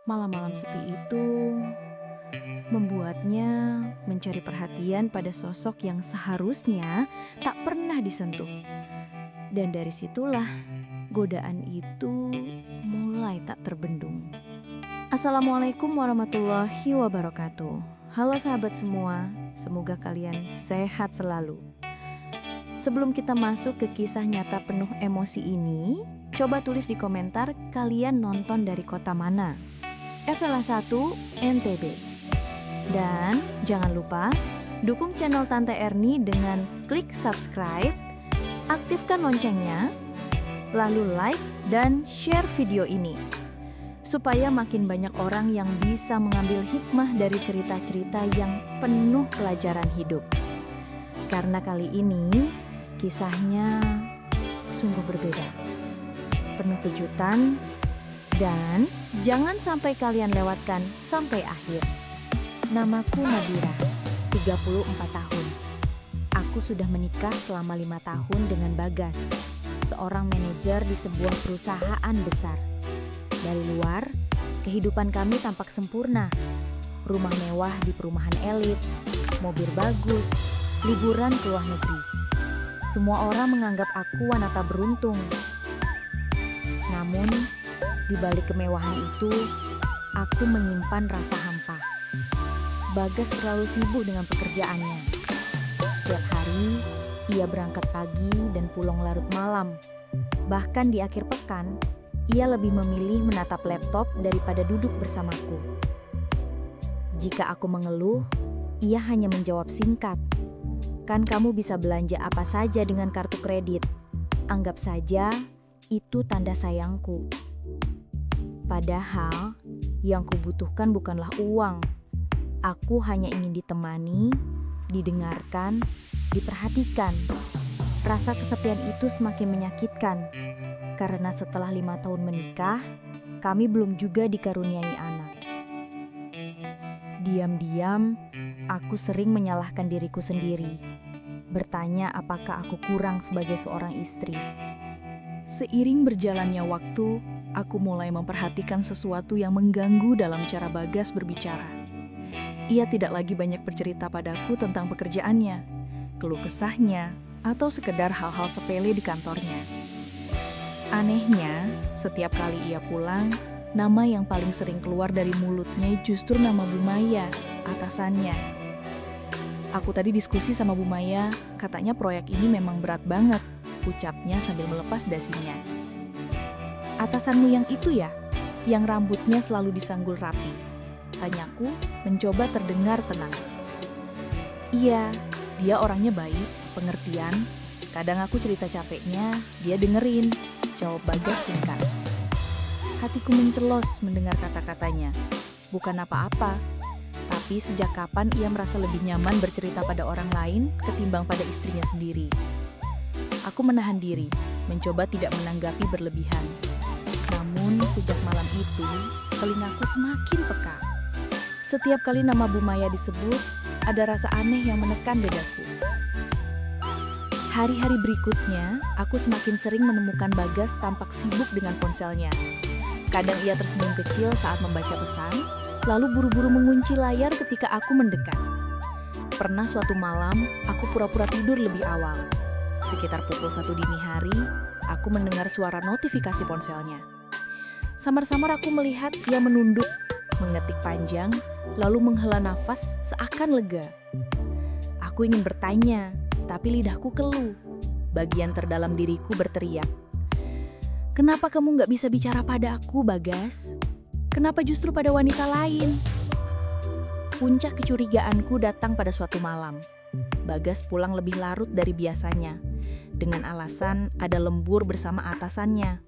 Malam-malam sepi itu membuatnya mencari perhatian pada sosok yang seharusnya tak pernah disentuh. Dan dari situlah godaan itu mulai tak terbendung. Assalamualaikum warahmatullahi wabarakatuh. Halo sahabat semua, semoga kalian sehat selalu. Sebelum kita masuk ke kisah nyata penuh emosi ini, coba tulis di komentar kalian nonton dari kota mana. FLA1 NTB. Dan jangan lupa dukung channel Tante Erni dengan klik subscribe, aktifkan loncengnya, lalu like dan share video ini. Supaya makin banyak orang yang bisa mengambil hikmah dari cerita-cerita yang penuh pelajaran hidup. Karena kali ini kisahnya sungguh berbeda. Penuh kejutan dan jangan sampai kalian lewatkan sampai akhir. Namaku Nabira, 34 tahun. Aku sudah menikah selama 5 tahun dengan Bagas, seorang manajer di sebuah perusahaan besar. Dari luar, kehidupan kami tampak sempurna. Rumah mewah di perumahan elit, mobil bagus, liburan ke luar negeri. Semua orang menganggap aku wanita beruntung. Namun, di balik kemewahan itu, aku menyimpan rasa hampa. Bagas terlalu sibuk dengan pekerjaannya. Setiap hari, ia berangkat pagi dan pulang larut malam. Bahkan di akhir pekan, ia lebih memilih menatap laptop daripada duduk bersamaku. Jika aku mengeluh, ia hanya menjawab singkat. Kan kamu bisa belanja apa saja dengan kartu kredit. Anggap saja itu tanda sayangku. Padahal, yang kubutuhkan bukanlah uang. Aku hanya ingin ditemani, didengarkan, diperhatikan. Rasa kesepian itu semakin menyakitkan. Karena setelah 5 tahun menikah, kami belum juga dikaruniai anak. Diam-diam, aku sering menyalahkan diriku sendiri. Bertanya apakah aku kurang sebagai seorang istri. Seiring berjalannya waktu, aku mulai memperhatikan sesuatu yang mengganggu dalam cara Bagas berbicara. Ia tidak lagi banyak bercerita padaku tentang pekerjaannya, keluh kesahnya, atau sekedar hal-hal sepele di kantornya. Anehnya, setiap kali ia pulang, nama yang paling sering keluar dari mulutnya justru nama Bu Maya, atasannya. Aku tadi diskusi sama Bu Maya, katanya proyek ini memang berat banget, ucapnya sambil melepas dasinya. Atasanmu yang itu ya, yang rambutnya selalu disanggul rapi? Tanyaku, mencoba terdengar tenang. Iya, dia orangnya baik, pengertian. Kadang aku cerita capeknya, dia dengerin. Jawab Bagas singkat. Hatiku mencelos mendengar kata-katanya. Bukan apa-apa, tapi sejak kapan ia merasa lebih nyaman bercerita pada orang lain ketimbang pada istrinya sendiri? Aku menahan diri, mencoba tidak menanggapi berlebihan. Namun sejak malam itu, telingaku semakin peka. Setiap kali nama Bu Maya disebut, ada rasa aneh yang menekan dadaku. Hari-hari berikutnya, aku semakin sering menemukan Bagas tampak sibuk dengan ponselnya. Kadang ia tersenyum kecil saat membaca pesan, lalu buru-buru mengunci layar ketika aku mendekat. Pernah suatu malam, aku pura-pura tidur lebih awal. Sekitar pukul 1 dini hari, aku mendengar suara notifikasi ponselnya. Samar-samar aku melihat ia menunduk, mengetik panjang, lalu menghela nafas seakan lega. Aku ingin bertanya, tapi lidahku keluh. Bagian terdalam diriku berteriak. Kenapa kamu gak bisa bicara pada aku, Bagas? Kenapa justru pada wanita lain? Puncak kecurigaanku datang pada suatu malam. Bagas pulang lebih larut dari biasanya, dengan alasan ada lembur bersama atasannya.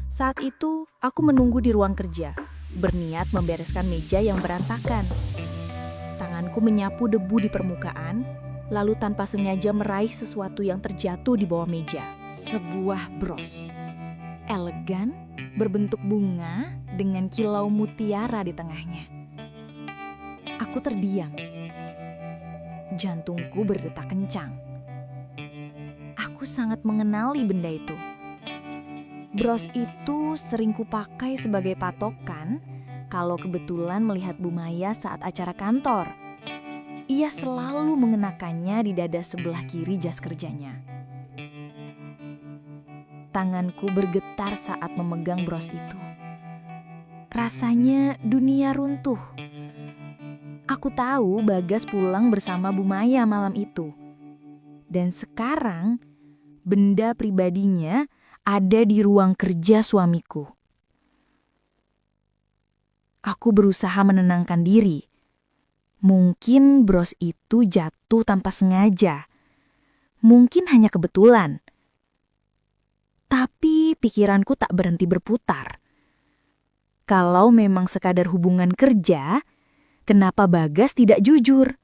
Saat itu, aku menunggu di ruang kerja, berniat membereskan meja yang berantakan. Tanganku menyapu debu di permukaan, lalu tanpa sengaja meraih sesuatu yang terjatuh di bawah meja. Sebuah bros. Elegan, berbentuk bunga, dengan kilau mutiara di tengahnya. Aku terdiam. Jantungku berdetak kencang. Aku sangat mengenali benda itu. Bros itu sering kupakai sebagai patokan kalau kebetulan melihat Bu Maya saat acara kantor. Ia selalu mengenakannya di dada sebelah kiri jas kerjanya. Tanganku bergetar saat memegang bros itu. Rasanya dunia runtuh. Aku tahu Bagas pulang bersama Bu Maya malam itu. Dan sekarang benda pribadinya ada di ruang kerja suamiku. Aku berusaha menenangkan diri. Mungkin bros itu jatuh tanpa sengaja. Mungkin hanya kebetulan. Tapi pikiranku tak berhenti berputar. Kalau memang sekadar hubungan kerja, kenapa Bagas tidak jujur?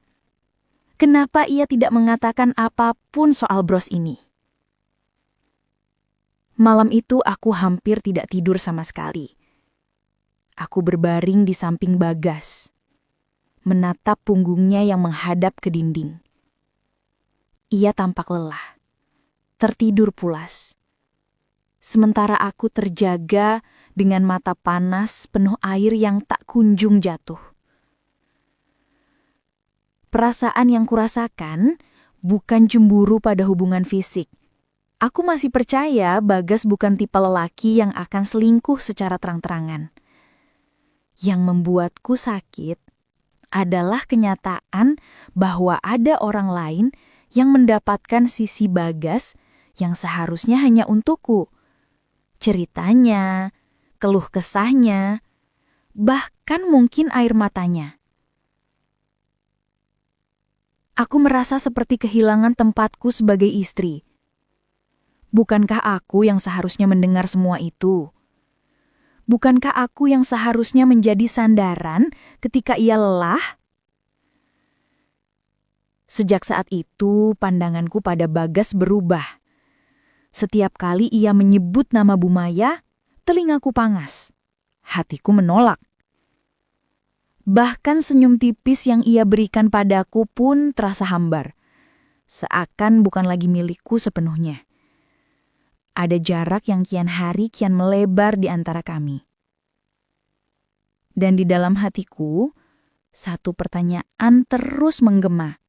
Kenapa ia tidak mengatakan apapun soal bros ini? Malam itu aku hampir tidak tidur sama sekali. Aku berbaring di samping Bagas, menatap punggungnya yang menghadap ke dinding. Ia tampak lelah, tertidur pulas. Sementara aku terjaga dengan mata panas penuh air yang tak kunjung jatuh. Perasaan yang kurasakan bukan cemburu pada hubungan fisik. Aku masih percaya Bagas bukan tipe lelaki yang akan selingkuh secara terang-terangan. Yang membuatku sakit adalah kenyataan bahwa ada orang lain yang mendapatkan sisi Bagas yang seharusnya hanya untukku. Ceritanya, keluh kesahnya, bahkan mungkin air matanya. Aku merasa seperti kehilangan tempatku sebagai istri. Bukankah aku yang seharusnya mendengar semua itu? Bukankah aku yang seharusnya menjadi sandaran ketika ia lelah? Sejak saat itu, pandanganku pada Bagas berubah. Setiap kali ia menyebut nama Bu Maya, telingaku pangas. Hatiku menolak. Bahkan senyum tipis yang ia berikan padaku pun terasa hambar. Seakan bukan lagi milikku sepenuhnya. Ada jarak yang kian hari kian melebar di antara kami. Dan di dalam hatiku, satu pertanyaan terus menggema.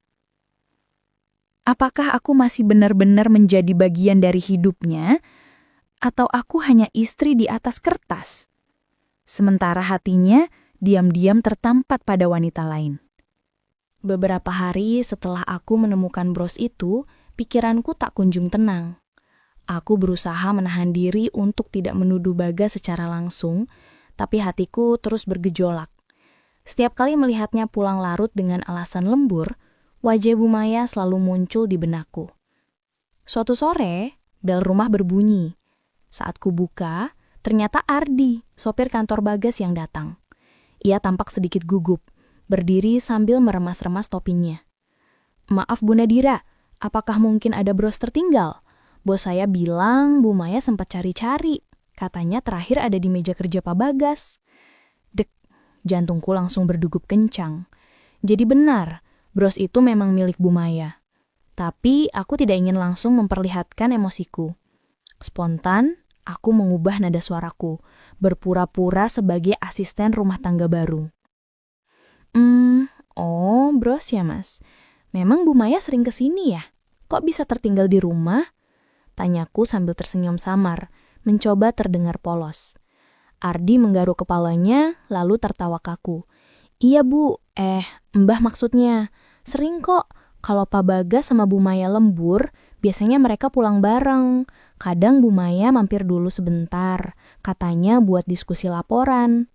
Apakah aku masih benar-benar menjadi bagian dari hidupnya, atau aku hanya istri di atas kertas? Sementara hatinya diam-diam tertampat pada wanita lain. Beberapa hari setelah aku menemukan bros itu, pikiranku tak kunjung tenang. Aku berusaha menahan diri untuk tidak menuduh Bagas secara langsung, tapi hatiku terus bergejolak. Setiap kali melihatnya pulang larut dengan alasan lembur, wajah Bu Maya selalu muncul di benakku. Suatu sore, bel rumah berbunyi. Saat ku buka, ternyata Ardi, sopir kantor Bagas yang datang. Ia tampak sedikit gugup, berdiri sambil meremas-remas topinya. "Maaf Bu Nadira, apakah mungkin ada bros tertinggal? Bos saya bilang Bu Maya sempat cari-cari. Katanya terakhir ada di meja kerja Pak Bagas." Dek, jantungku langsung berdegup kencang. Jadi benar, bros itu memang milik Bu Maya. Tapi aku tidak ingin langsung memperlihatkan emosiku. Spontan, aku mengubah nada suaraku, berpura-pura sebagai asisten rumah tangga baru. Oh, bros ya mas. Memang Bu Maya sering kesini ya? Kok bisa tertinggal di rumah? Tanyaku sambil tersenyum samar, mencoba terdengar polos. Ardi menggaruk kepalanya, lalu tertawa kaku. "Iya Bu, Mbah maksudnya. Sering kok, kalau Pak Bagas sama Bu Maya lembur, biasanya mereka pulang bareng. Kadang Bu Maya mampir dulu sebentar, katanya buat diskusi laporan."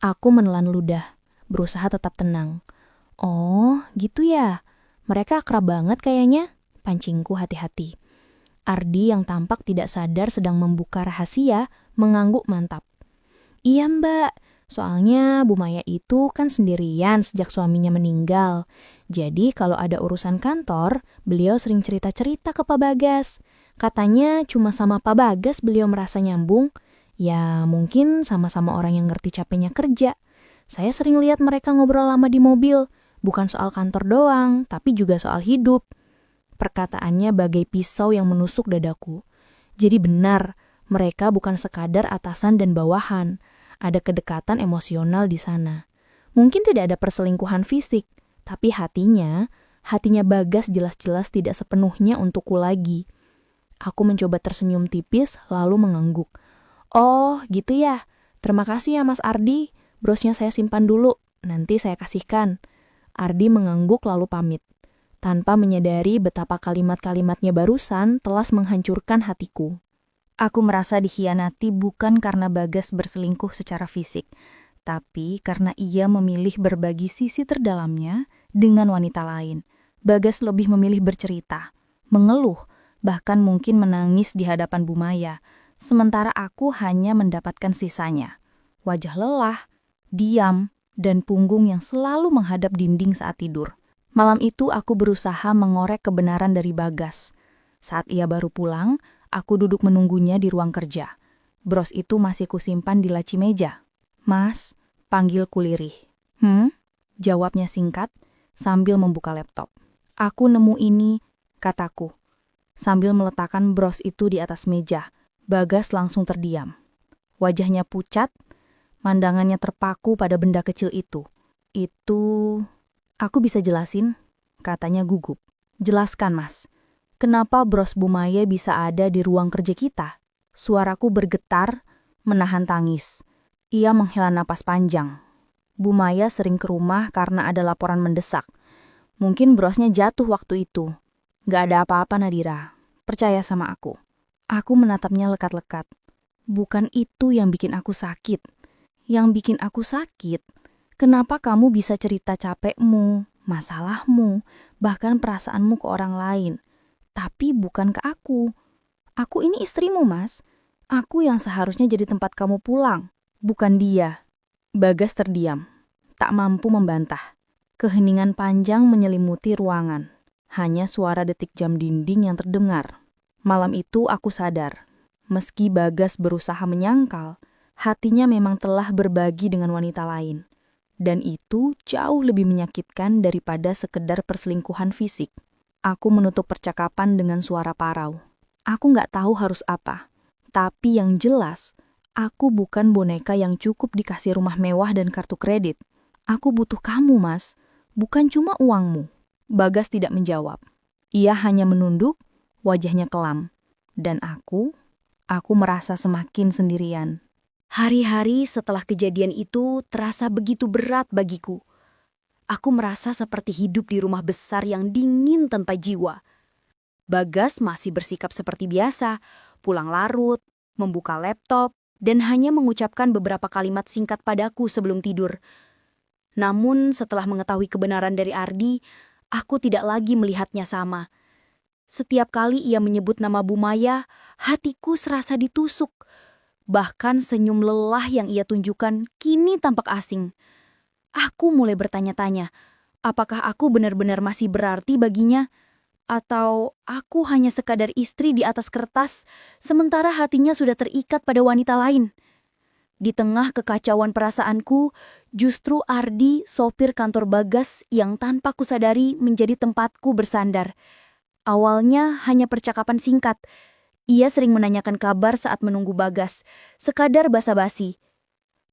Aku menelan ludah, berusaha tetap tenang. "Oh, gitu ya. Mereka akrab banget kayaknya," pancingku hati-hati. Ardi yang tampak tidak sadar sedang membuka rahasia, mengangguk mantap. "Iya Mbak, soalnya Bu Maya itu kan sendirian sejak suaminya meninggal. Jadi kalau ada urusan kantor, beliau sering cerita-cerita ke Pak Bagas. Katanya cuma sama Pak Bagas beliau merasa nyambung. Ya mungkin sama-sama orang yang ngerti capeknya kerja. Saya sering lihat mereka ngobrol lama di mobil, bukan soal kantor doang, tapi juga soal hidup." Perkataannya bagai pisau yang menusuk dadaku. Jadi benar, mereka bukan sekadar atasan dan bawahan. Ada kedekatan emosional di sana. Mungkin tidak ada perselingkuhan fisik, tapi hatinya Bagas jelas-jelas tidak sepenuhnya untukku lagi. Aku mencoba tersenyum tipis lalu mengangguk. Oh, gitu ya. Terima kasih ya Mas Ardi. Brosnya saya simpan dulu, nanti saya kasihkan. Ardi mengangguk lalu pamit. Tanpa menyadari betapa kalimat-kalimatnya barusan telah menghancurkan hatiku. Aku merasa dikhianati bukan karena Bagas berselingkuh secara fisik, tapi karena ia memilih berbagi sisi terdalamnya dengan wanita lain. Bagas lebih memilih bercerita, mengeluh, bahkan mungkin menangis di hadapan Bu Maya, sementara aku hanya mendapatkan sisanya. Wajah lelah, diam, dan punggung yang selalu menghadap dinding saat tidur. Malam itu aku berusaha mengorek kebenaran dari Bagas. Saat ia baru pulang, aku duduk menunggunya di ruang kerja. Bros itu masih kusimpan di laci meja. Mas, panggilku lirih. Jawabnya singkat sambil membuka laptop. Aku nemu ini, kataku. Sambil meletakkan bros itu di atas meja, Bagas langsung terdiam. Wajahnya pucat, mandangannya terpaku pada benda kecil itu. Aku bisa jelasin, katanya gugup. Jelaskan, Mas. Kenapa bros Bu Maya bisa ada di ruang kerja kita? Suaraku bergetar, menahan tangis. Ia menghela napas panjang. Bu Maya sering ke rumah karena ada laporan mendesak. Mungkin brosnya jatuh waktu itu. Gak ada apa-apa, Nadira. Percaya sama aku. Aku menatapnya lekat-lekat. Bukan itu yang bikin aku sakit. Yang bikin aku sakit, kenapa kamu bisa cerita capekmu, masalahmu, bahkan perasaanmu ke orang lain. Tapi bukan ke aku. Aku ini istrimu, Mas. Aku yang seharusnya jadi tempat kamu pulang. Bukan dia. Bagas terdiam. Tak mampu membantah. Keheningan panjang menyelimuti ruangan. Hanya suara detik jam dinding yang terdengar. Malam itu aku sadar. Meski Bagas berusaha menyangkal, hatinya memang telah berbagi dengan wanita lain. Dan itu jauh lebih menyakitkan daripada sekedar perselingkuhan fisik. Aku menutup percakapan dengan suara parau. Aku nggak tahu harus apa. Tapi yang jelas, aku bukan boneka yang cukup dikasih rumah mewah dan kartu kredit. Aku butuh kamu, Mas. Bukan cuma uangmu. Bagas tidak menjawab. Ia hanya menunduk, wajahnya kelam. Dan aku merasa semakin sendirian. Hari-hari setelah kejadian itu terasa begitu berat bagiku. Aku merasa seperti hidup di rumah besar yang dingin tanpa jiwa. Bagas masih bersikap seperti biasa, pulang larut, membuka laptop, dan hanya mengucapkan beberapa kalimat singkat padaku sebelum tidur. Namun setelah mengetahui kebenaran dari Ardi, aku tidak lagi melihatnya sama. Setiap kali ia menyebut nama Bu Maya, hatiku serasa ditusuk. Bahkan senyum lelah yang ia tunjukkan kini tampak asing. Aku mulai bertanya-tanya, apakah aku benar-benar masih berarti baginya? Atau aku hanya sekadar istri di atas kertas, sementara hatinya sudah terikat pada wanita lain? Di tengah kekacauan perasaanku, justru Ardi, sopir kantor Bagas yang tanpa kusadari menjadi tempatku bersandar. Awalnya hanya percakapan singkat. Ia sering menanyakan kabar saat menunggu Bagas, sekadar basa-basi.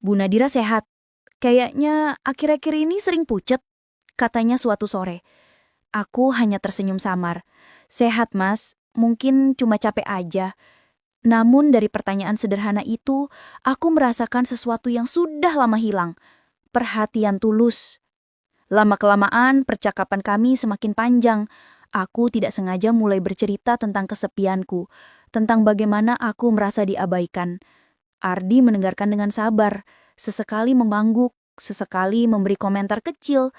Bu Nadira sehat. Kayaknya akhir-akhir ini sering pucet, katanya suatu sore. Aku hanya tersenyum samar. Sehat, Mas. Mungkin cuma capek aja. Namun dari pertanyaan sederhana itu, aku merasakan sesuatu yang sudah lama hilang. Perhatian tulus. Lama-kelamaan percakapan kami semakin panjang. Aku tidak sengaja mulai bercerita tentang kesepianku, tentang bagaimana aku merasa diabaikan. Ardi mendengarkan dengan sabar, sesekali mengangguk, sesekali memberi komentar kecil.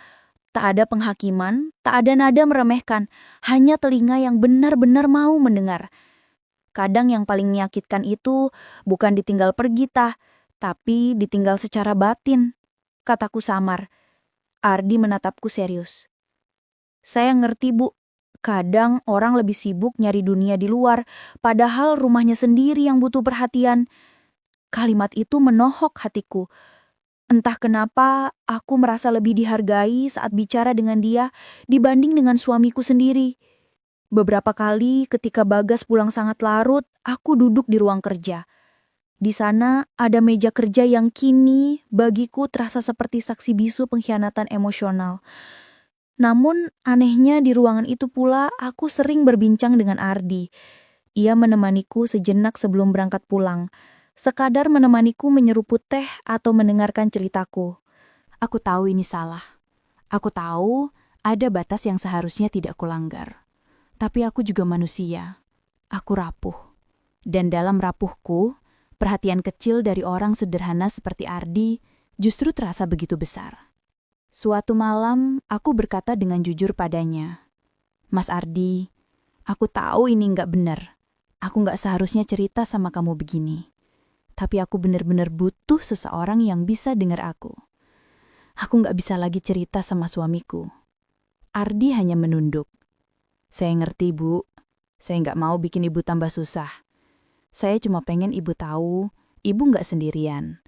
Tak ada penghakiman, tak ada nada meremehkan, hanya telinga yang benar-benar mau mendengar. Kadang yang paling menyakitkan itu bukan ditinggal pergi tapi ditinggal secara batin. Kataku samar. Ardi menatapku serius. Saya ngerti, Bu. Kadang orang lebih sibuk nyari dunia di luar, padahal rumahnya sendiri yang butuh perhatian. Kalimat itu menohok hatiku. Entah kenapa aku merasa lebih dihargai saat bicara dengan dia dibanding dengan suamiku sendiri. Beberapa kali ketika Bagas pulang sangat larut, aku duduk di ruang kerja. Di sana ada meja kerja yang kini bagiku terasa seperti saksi bisu pengkhianatan emosional. Namun anehnya di ruangan itu pula aku sering berbincang dengan Ardi. Ia menemaniku sejenak sebelum berangkat pulang, sekadar menemaniku menyeruput teh atau mendengarkan ceritaku. Aku tahu ini salah. Aku tahu ada batas yang seharusnya tidak kulanggar. Tapi aku juga manusia. Aku rapuh. Dan dalam rapuhku, perhatian kecil dari orang sederhana seperti Ardi justru terasa begitu besar. Suatu malam, aku berkata dengan jujur padanya, "Mas Ardi, aku tahu ini nggak benar. Aku nggak seharusnya cerita sama kamu begini. Tapi aku benar-benar butuh seseorang yang bisa dengar aku. Aku nggak bisa lagi cerita sama suamiku." Ardi hanya menunduk. "Saya ngerti, Bu. Saya nggak mau bikin ibu tambah susah. Saya cuma pengen ibu tahu, ibu nggak sendirian.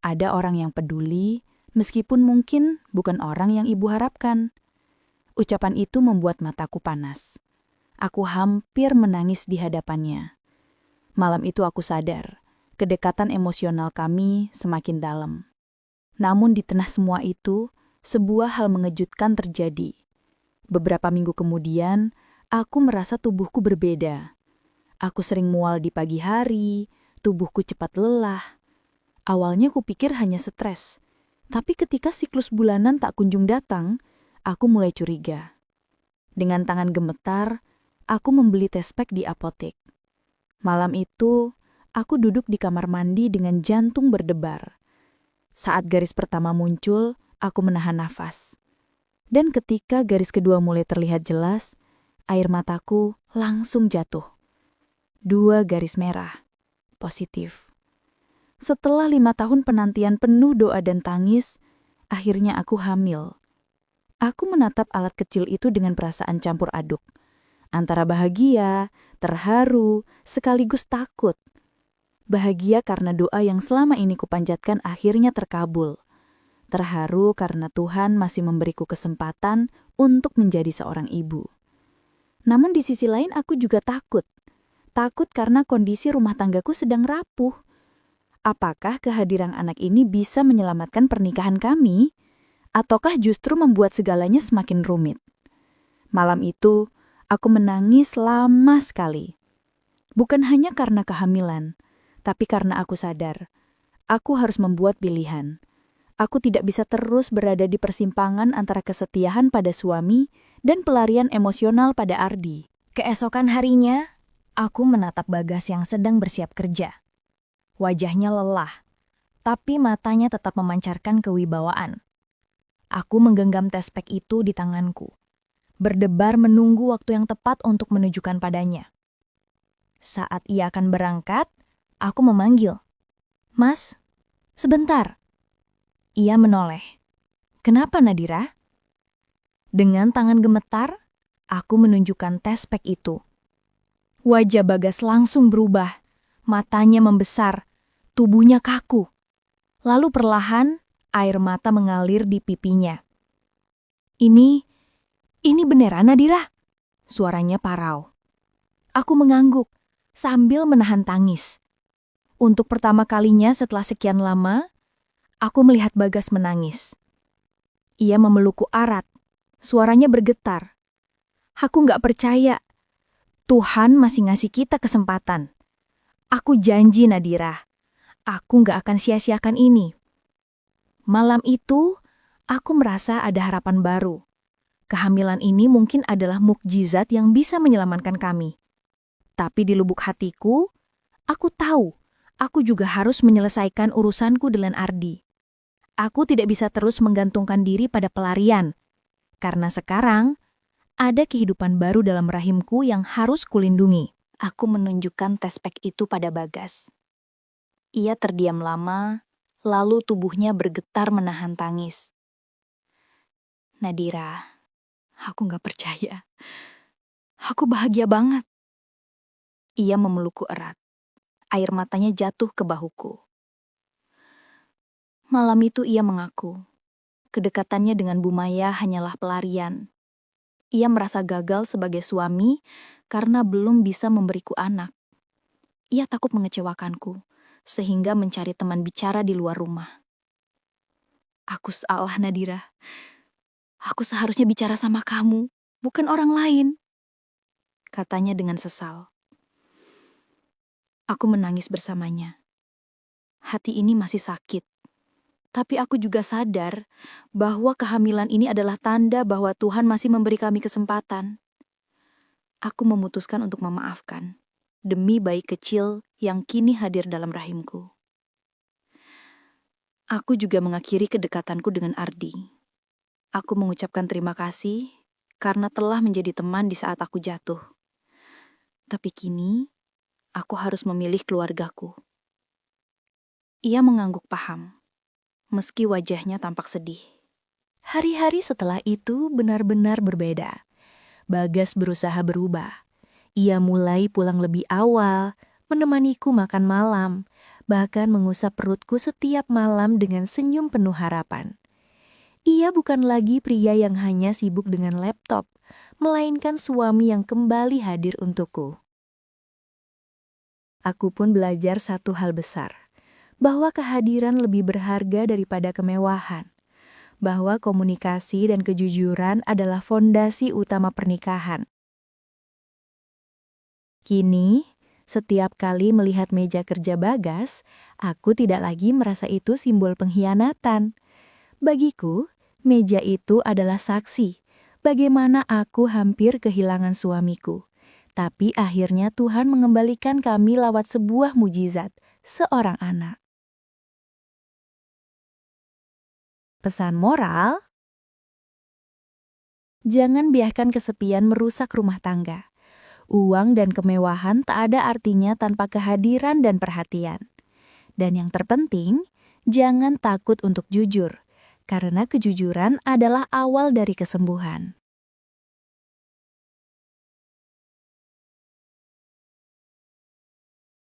Ada orang yang peduli, meskipun mungkin bukan orang yang ibu harapkan." Ucapan itu membuat mataku panas. Aku hampir menangis di hadapannya. Malam itu aku sadar, kedekatan emosional kami semakin dalam. Namun di tengah semua itu, sebuah hal mengejutkan terjadi. Beberapa minggu kemudian, aku merasa tubuhku berbeda. Aku sering mual di pagi hari, tubuhku cepat lelah. Awalnya kupikir hanya stres, tapi ketika siklus bulanan tak kunjung datang, aku mulai curiga. Dengan tangan gemetar, aku membeli tes pack di apotek. Malam itu, aku duduk di kamar mandi dengan jantung berdebar. Saat garis pertama muncul, aku menahan nafas. Dan ketika garis kedua mulai terlihat jelas, air mataku langsung jatuh. 2 garis merah. Positif. Setelah 5 tahun penantian penuh doa dan tangis, akhirnya aku hamil. Aku menatap alat kecil itu dengan perasaan campur aduk. Antara bahagia, terharu, sekaligus takut. Bahagia karena doa yang selama ini kupanjatkan akhirnya terkabul. Terharu karena Tuhan masih memberiku kesempatan untuk menjadi seorang ibu. Namun di sisi lain aku juga takut. Takut karena kondisi rumah tanggaku sedang rapuh. Apakah kehadiran anak ini bisa menyelamatkan pernikahan kami? Ataukah justru membuat segalanya semakin rumit? Malam itu, aku menangis lama sekali. Bukan hanya karena kehamilan, tapi karena aku sadar, aku harus membuat pilihan. Aku tidak bisa terus berada di persimpangan antara kesetiaan pada suami dan pelarian emosional pada Ardi. Keesokan harinya, aku menatap Bagas yang sedang bersiap kerja. Wajahnya lelah, tapi matanya tetap memancarkan kewibawaan. Aku menggenggam tes pack itu di tanganku, berdebar menunggu waktu yang tepat untuk menunjukkan padanya. Saat ia akan berangkat, aku memanggil, "Mas, sebentar." Ia menoleh. "Kenapa, Nadira?" Dengan tangan gemetar, aku menunjukkan tes pack itu. Wajah Bagas langsung berubah, matanya membesar, tubuhnya kaku. Lalu perlahan, air mata mengalir di pipinya. Ini beneran Nadira?" Suaranya parau. Aku mengangguk, sambil menahan tangis. Untuk pertama kalinya setelah sekian lama, aku melihat Bagas menangis. Ia memelukku erat, suaranya bergetar. Aku gak percaya. Tuhan masih ngasih kita kesempatan. Aku janji Nadira, aku gak akan sia-siakan ini. Malam itu, aku merasa ada harapan baru. Kehamilan ini mungkin adalah mukjizat yang bisa menyelamatkan kami. Tapi di lubuk hatiku, aku tahu, aku juga harus menyelesaikan urusanku dengan Ardi. Aku tidak bisa terus menggantungkan diri pada pelarian, karena sekarang ada kehidupan baru dalam rahimku yang harus kulindungi. Aku menunjukkan tes pack itu pada Bagas. Ia terdiam lama, lalu tubuhnya bergetar menahan tangis. "Nadira, aku gak percaya. Aku bahagia banget." Ia memelukku erat. Air matanya jatuh ke bahuku. Malam itu ia mengaku, kedekatannya dengan Bu Maya hanyalah pelarian. Ia merasa gagal sebagai suami karena belum bisa memberiku anak. Ia takut mengecewakanku, sehingga mencari teman bicara di luar rumah. Aku salah, Nadira. Aku seharusnya bicara sama kamu, bukan orang lain, katanya dengan sesal. Aku menangis bersamanya. Hati ini masih sakit, tapi aku juga sadar bahwa kehamilan ini adalah tanda bahwa Tuhan masih memberi kami kesempatan. Aku memutuskan untuk memaafkan, demi bayi kecil yang kini hadir dalam rahimku. Aku juga mengakhiri kedekatanku dengan Ardi. Aku mengucapkan terima kasih karena telah menjadi teman di saat aku jatuh. Tapi kini, aku harus memilih keluargaku. Ia mengangguk paham, meski wajahnya tampak sedih. Hari-hari setelah itu benar-benar berbeda. Bagas berusaha berubah. Ia mulai pulang lebih awal, menemaniku makan malam, bahkan mengusap perutku setiap malam dengan senyum penuh harapan. Ia bukan lagi pria yang hanya sibuk dengan laptop, melainkan suami yang kembali hadir untukku. Aku pun belajar satu hal besar, bahwa kehadiran lebih berharga daripada kemewahan, bahwa komunikasi dan kejujuran adalah fondasi utama pernikahan. Kini, setiap kali melihat meja kerja Bagas, aku tidak lagi merasa itu simbol pengkhianatan. Bagiku, meja itu adalah saksi bagaimana aku hampir kehilangan suamiku. Tapi akhirnya Tuhan mengembalikan kami lewat sebuah mujizat, seorang anak. Pesan moral: jangan biarkan kesepian merusak rumah tangga. Uang dan kemewahan tak ada artinya tanpa kehadiran dan perhatian. Dan yang terpenting, jangan takut untuk jujur, karena kejujuran adalah awal dari kesembuhan.